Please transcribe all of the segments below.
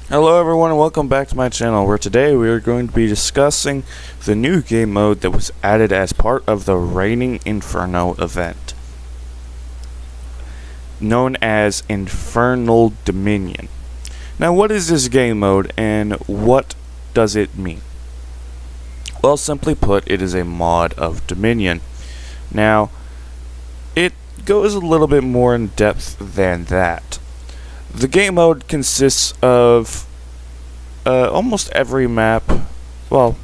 Hello everyone and welcome back to my channel, where today we are going to be discussing the new game mode that was added as part of the Reigning Inferno event, known as Infernal Dominion. Now, what is this game mode and what does it mean? Well, simply put, it is a mod of Dominion. Now, it goes a little bit more in depth than that. The game mode consists of almost every map, well,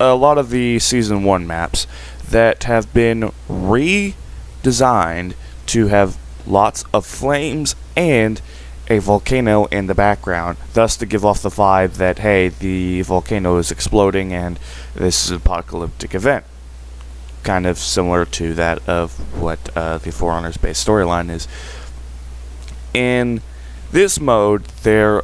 a lot of the Season 1 maps that have been redesigned to have lots of flames and a volcano in the background, thus to give off the vibe that, hey, the volcano is exploding and this is an apocalyptic event. Kind of similar to that of what the For Honor's base storyline is. In this mode, the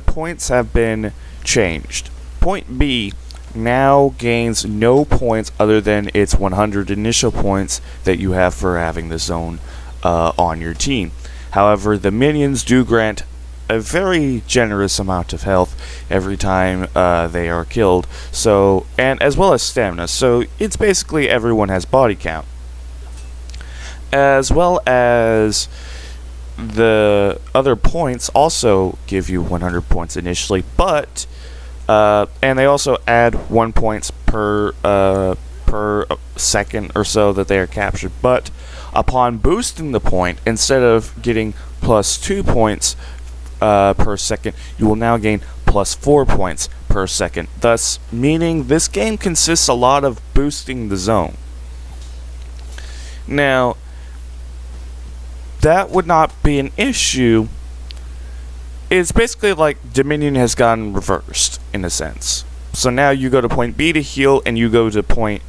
points have been changed. Point B now gains no points other than its 100 initial points that you have for having the zone on your team. However, the minions do grant a very generous amount of health every time they are killed, and as well as stamina. So it's basically everyone has body count, as well as the other points also give you 100 points initially, but and they also add 1 point per second or so that they are captured. But upon boosting the point, instead of getting plus 2 points per second, you will now gain plus 4 points per second. Thus, meaning this game consists a lot of boosting the zone. Now, that would not be an issue. It's basically like Dominion has gotten reversed, in a sense. So now you go to point B to heal, and you go to point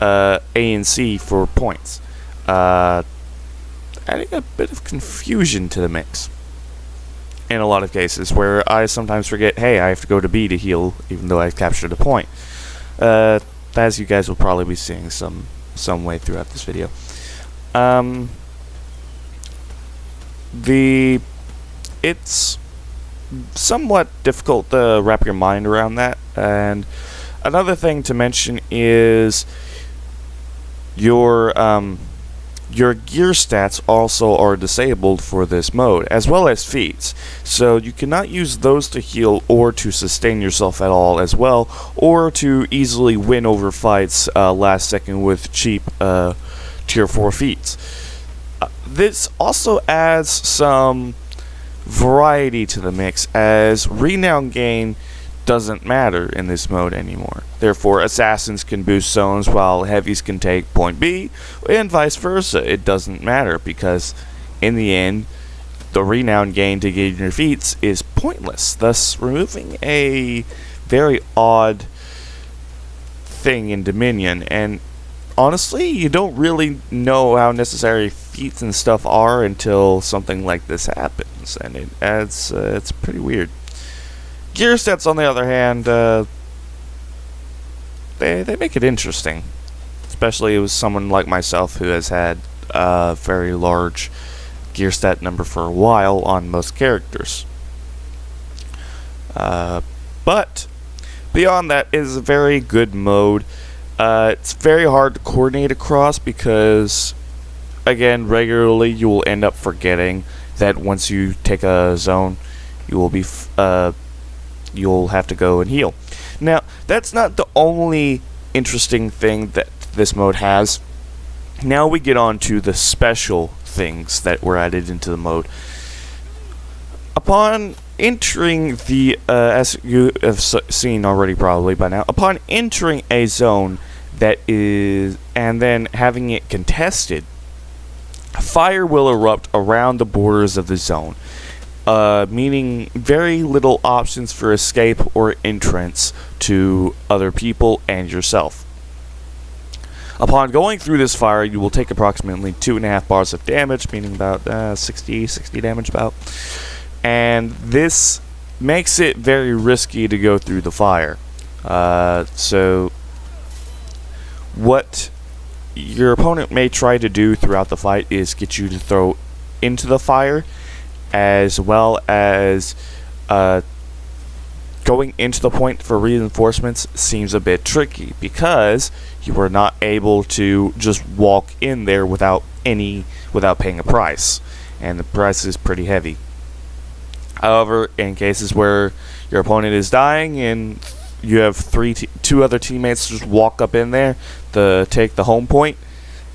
A and C for points. Adding a bit of confusion to the mix in a lot of cases, where I sometimes forget, hey, I have to go to B to heal, even though I've captured a point. As you guys will probably be seeing some way throughout this video. It's somewhat difficult to wrap your mind around that. And another thing to mention is your gear stats also are disabled for this mode, as well as feats. So you cannot use those to heal or to sustain yourself at all as well, or to easily win over fights last second with cheap tier 4 feats. This also adds some variety to the mix, as renown gain doesn't matter in this mode anymore. Therefore, assassins can boost zones while heavies can take point B, and vice versa. It doesn't matter, because in the end, the renown gain to gain your feats is pointless, thus removing a very odd thing in Dominion. And honestly, you don't really know how necessary feats and stuff are until something like this happens, and it's pretty weird. Gear stats, on the other hand, they make it interesting, especially with someone like myself who has had a very large gear stat number for a while on most characters. But beyond that, it is a very good mode. It's very hard to coordinate across because, again, regularly you will end up forgetting that once you take a zone, you will be you'll have to go and heal. Now, that's not the only interesting thing that this mode has. Now we get on to the special things that were added into the mode. Upon entering the, as you have seen already probably by now, upon entering a zone that is, and then having it contested, fire will erupt around the borders of the zone, meaning very little options for escape or entrance to other people and yourself. Upon going through this fire, you will take approximately 2.5 bars of damage, meaning about 60 damage about. And this makes it very risky to go through the fire. So what your opponent may try to do throughout the fight is get you to throw into the fire, as well as going into the point for reinforcements seems a bit tricky because you are not able to just walk in there without paying a price, and the price is pretty heavy. However, in cases where your opponent is dying and you have two other teammates just walk up in there to take the home point,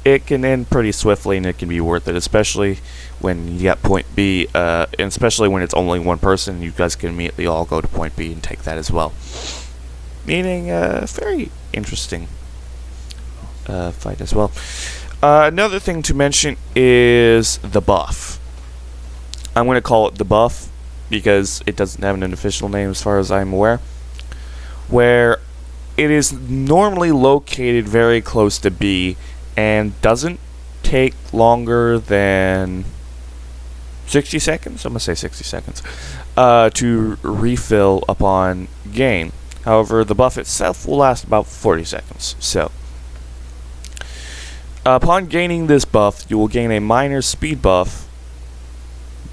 it can end pretty swiftly and it can be worth it, especially when you got point B, and especially when it's only one person. You guys can immediately all go to point B and take that as well. Meaning, very interesting fight as well. Another thing to mention is the buff. I'm going to call it the buff because it doesn't have an official name as far as I'm aware. Where it is normally located very close to B and doesn't take longer than 60 seconds, I'm going to say 60 seconds, to refill upon gain. However, the buff itself will last about 40 seconds. So, upon gaining this buff, you will gain a minor speed buff,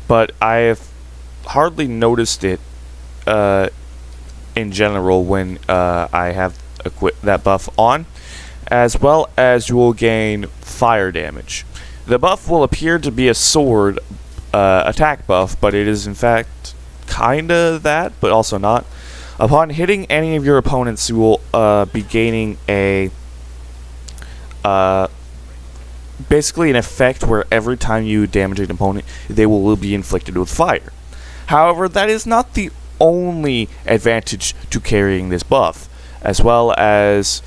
but I have hardly noticed it in general when I have that buff on, as well as you will gain fire damage. The buff will appear to be a sword attack buff, but it is in fact kinda that, but also not. Upon hitting any of your opponents, you will be gaining a basically an effect where every time you damage an opponent, they will be inflicted with fire. However, that is not the only advantage to carrying this buff, as well as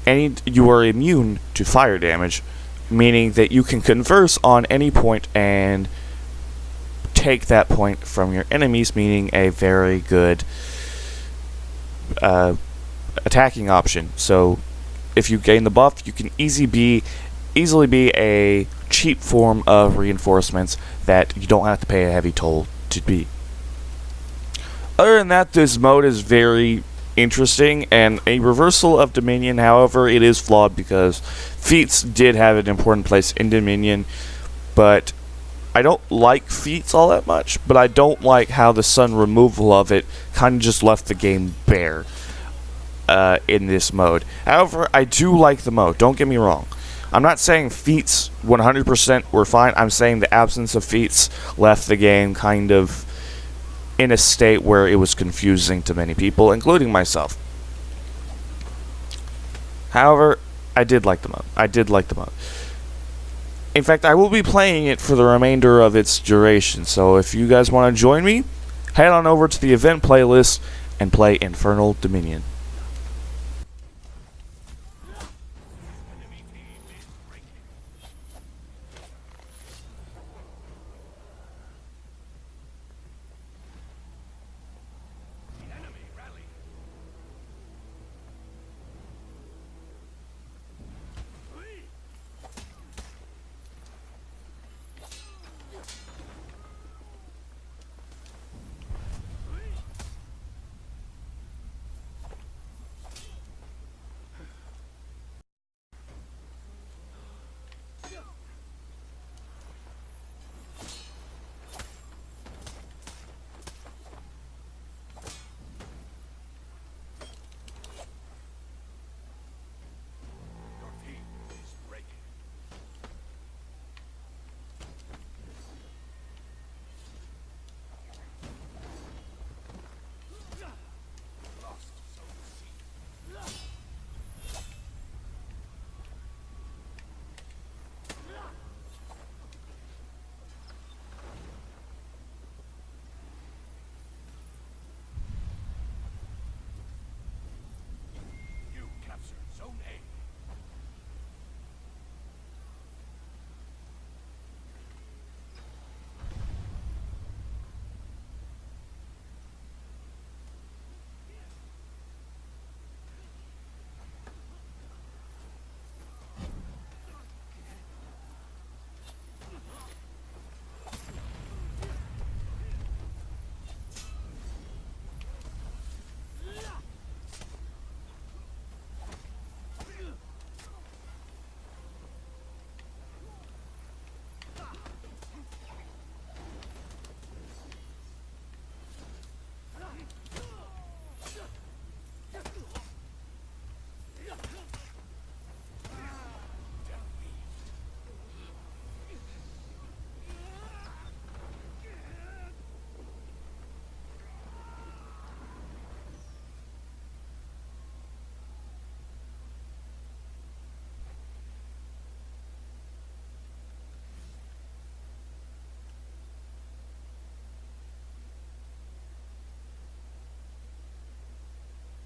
you are immune to fire damage, meaning that you can converse on any point and take that point from your enemies, meaning a very good attacking option. So if you gain the buff, you can easily be a cheap form of reinforcements that you don't have to pay a heavy toll to be. Other than that, this mode is very interesting and a reversal of Dominion. However, it is flawed because feats did have an important place in Dominion, but I don't like feats all that much, but I don't like how the sun removal of it kind of just left the game bare in this mode. However, I do like the mode, don't get me wrong. I'm not saying feats 100% were fine. I'm saying the absence of feats left the game kind of in a state where it was confusing to many people, including myself. However, I did like the mode. In fact, I will be playing it for the remainder of its duration, so if you guys want to join me, head on over to the event playlist and play Infernal Dominion.